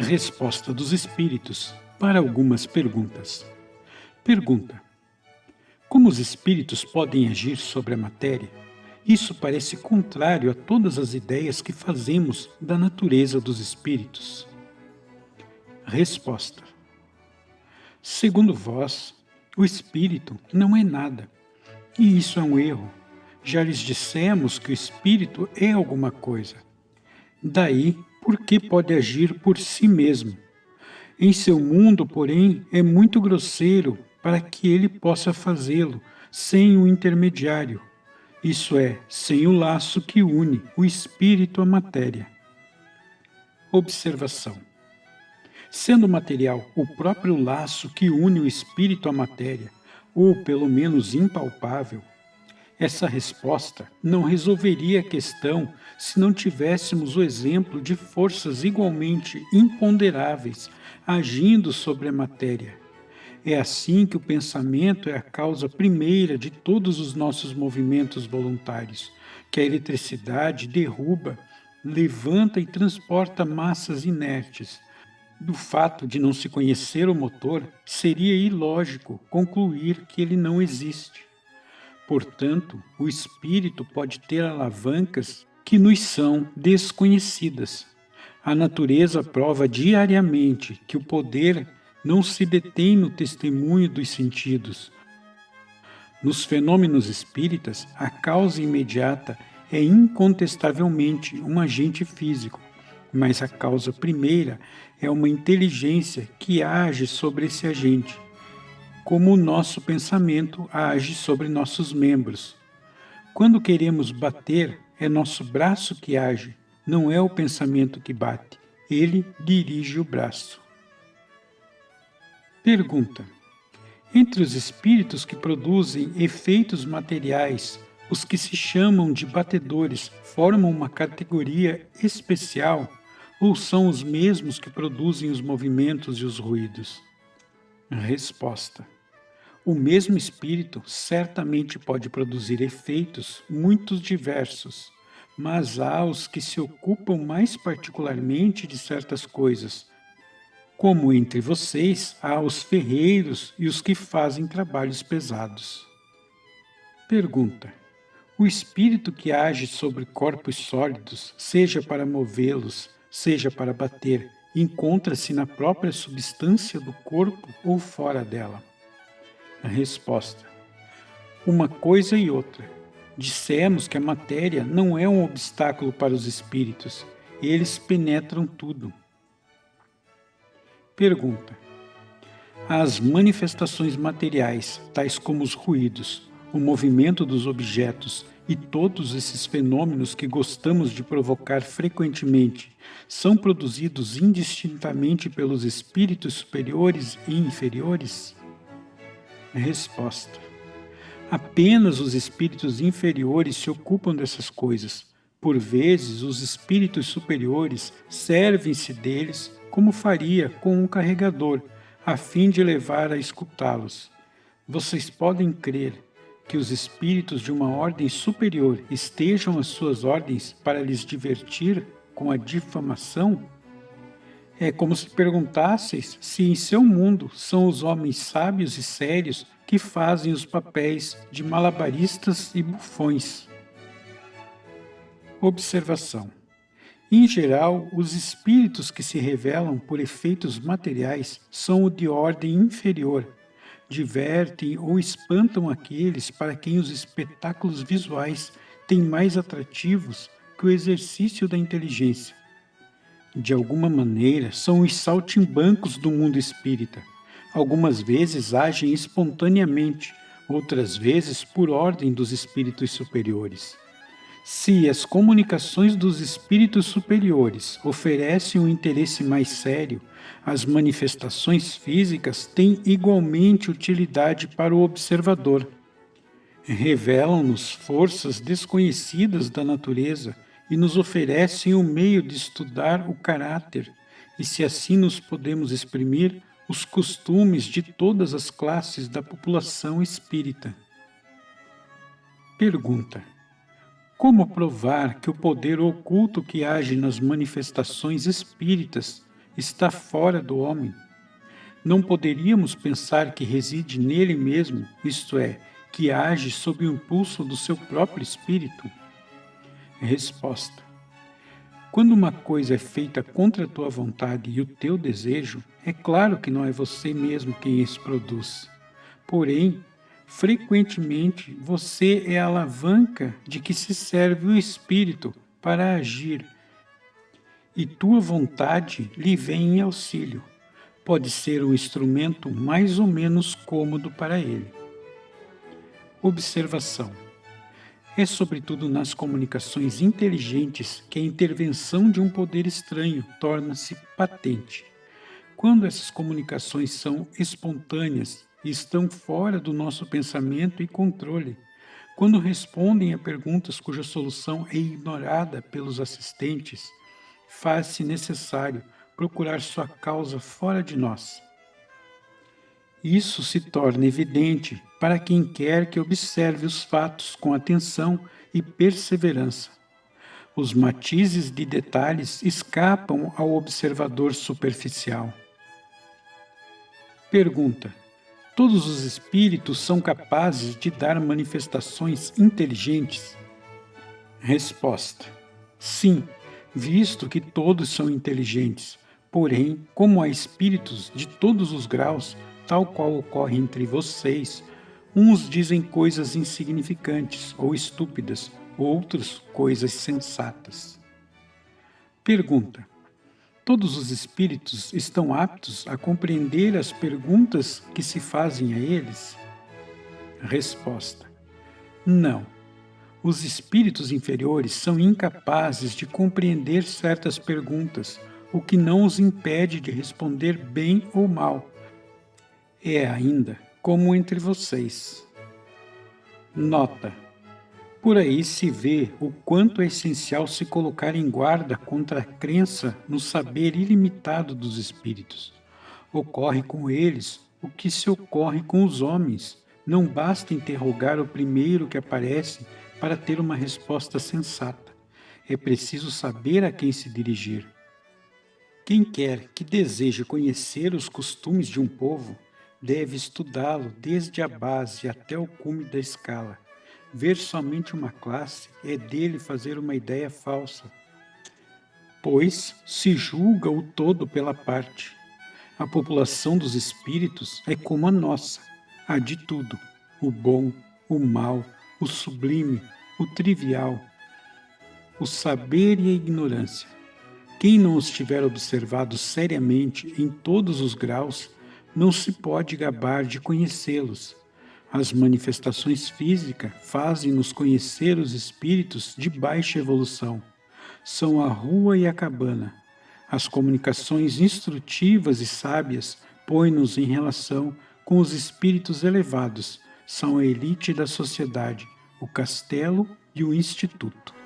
Resposta dos espíritos para algumas perguntas. Pergunta: como os espíritos podem agir sobre a matéria? Isso parece contrário a todas as ideias que fazemos da natureza dos espíritos. Resposta: segundo vós, o espírito não é nada, e isso é um erro. Já lhes dissemos que o espírito é alguma coisa. Daí, por que pode agir por si mesmo? Em seu mundo, porém, é muito grosseiro para que ele possa fazê-lo sem um intermediário, isso é, sem o laço que une o espírito à matéria. Observação: sendo material o próprio laço que une o espírito à matéria, ou pelo menos impalpável, essa resposta não resolveria a questão se não tivéssemos o exemplo de forças igualmente imponderáveis agindo sobre a matéria. É assim que o pensamento é a causa primeira de todos os nossos movimentos voluntários, que a eletricidade derruba, levanta e transporta massas inertes. Do fato de não se conhecer o motor, seria ilógico concluir que ele não existe. Portanto, o espírito pode ter alavancas que nos são desconhecidas. A natureza prova diariamente que o poder não se detém no testemunho dos sentidos. Nos fenômenos espíritas, a causa imediata é incontestavelmente um agente físico, mas a causa primeira é uma inteligência que age sobre esse agente, como o nosso pensamento age sobre nossos membros. Quando queremos bater, é nosso braço que age, não é o pensamento que bate. Ele dirige o braço. Pergunta: entre os espíritos que produzem efeitos materiais, os que se chamam de batedores formam uma categoria especial ou são os mesmos que produzem os movimentos e os ruídos? Resposta: o mesmo espírito certamente pode produzir efeitos muito diversos, mas há os que se ocupam mais particularmente de certas coisas, como entre vocês há os ferreiros e os que fazem trabalhos pesados. Pergunta: o espírito que age sobre corpos sólidos, seja para movê-los, seja para bater, encontra-se na própria substância do corpo ou fora dela? A resposta: uma coisa e outra. Dissemos que a matéria não é um obstáculo para os espíritos, eles penetram tudo. Pergunta: as manifestações materiais, tais como os ruídos, o movimento dos objetos e todos esses fenômenos que gostamos de provocar frequentemente, são produzidos indistintamente pelos espíritos superiores e inferiores? Resposta: apenas os espíritos inferiores se ocupam dessas coisas. Por vezes, os espíritos superiores servem-se deles como faria com um carregador, a fim de levar a escutá-los. Vocês podem crer que os espíritos de uma ordem superior estejam às suas ordens para lhes divertir com a difamação? É como se perguntasseis se em seu mundo são os homens sábios e sérios que fazem os papéis de malabaristas e bufões. Observação: em geral, os espíritos que se revelam por efeitos materiais são o de ordem inferior. Divertem ou espantam aqueles para quem os espetáculos visuais têm mais atrativos que o exercício da inteligência. De alguma maneira, são os saltimbancos do mundo espírita. Algumas vezes agem espontaneamente, outras vezes por ordem dos espíritos superiores. Se as comunicações dos espíritos superiores oferecem um interesse mais sério, as manifestações físicas têm igualmente utilidade para o observador. Revelam-nos forças desconhecidas da natureza e nos oferecem o meio de estudar o caráter e, se assim nos podemos exprimir, os costumes de todas as classes da população espírita. Pergunta: como provar que o poder oculto que age nas manifestações espíritas está fora do homem. Não poderíamos pensar que reside nele mesmo, isto é, que age sob o impulso do seu próprio espírito? Resposta: quando uma coisa é feita contra a tua vontade e o teu desejo, é claro que não é você mesmo quem as produz. Porém, frequentemente você é a alavanca de que se serve o espírito para agir, e tua vontade lhe vem em auxílio. Pode ser um instrumento mais ou menos cômodo para ele. Observação: é sobretudo nas comunicações inteligentes que a intervenção de um poder estranho torna-se patente. Quando essas comunicações são espontâneas e estão fora do nosso pensamento e controle, quando respondem a perguntas cuja solução é ignorada pelos assistentes, faz-se necessário procurar sua causa fora de nós. Isso se torna evidente para quem quer que observe os fatos com atenção e perseverança. Os matizes de detalhes escapam ao observador superficial. Pergunta: todos os espíritos são capazes de dar manifestações inteligentes? Resposta: sim, visto que todos são inteligentes. Porém, como há espíritos de todos os graus, tal qual ocorre entre vocês, uns dizem coisas insignificantes ou estúpidas, outros coisas sensatas. Pergunta: todos os espíritos estão aptos a compreender as perguntas que se fazem a eles? Resposta: não. Os espíritos inferiores são incapazes de compreender certas perguntas, o que não os impede de responder bem ou mal. É ainda como entre vocês. Nota: por aí se vê o quanto é essencial se colocar em guarda contra a crença no saber ilimitado dos espíritos. Ocorre com eles o que se ocorre com os homens. Não basta interrogar o primeiro que aparece para ter uma resposta sensata. É preciso saber a quem se dirigir. Quem quer que deseje conhecer os costumes de um povo, deve estudá-lo desde a base até o cume da escala. Ver somente uma classe é dele fazer uma ideia falsa, pois se julga o todo pela parte. A população dos espíritos é como a nossa, há de tudo: o bom, o mal, o sublime, o trivial, o saber e a ignorância. Quem não os tiver observado seriamente em todos os graus, não se pode gabar de conhecê-los. As manifestações físicas fazem-nos conhecer os espíritos de baixa evolução. São a rua e a cabana. As comunicações instrutivas e sábias põem-nos em relação com os espíritos elevados. São a elite da sociedade, o castelo e o instituto.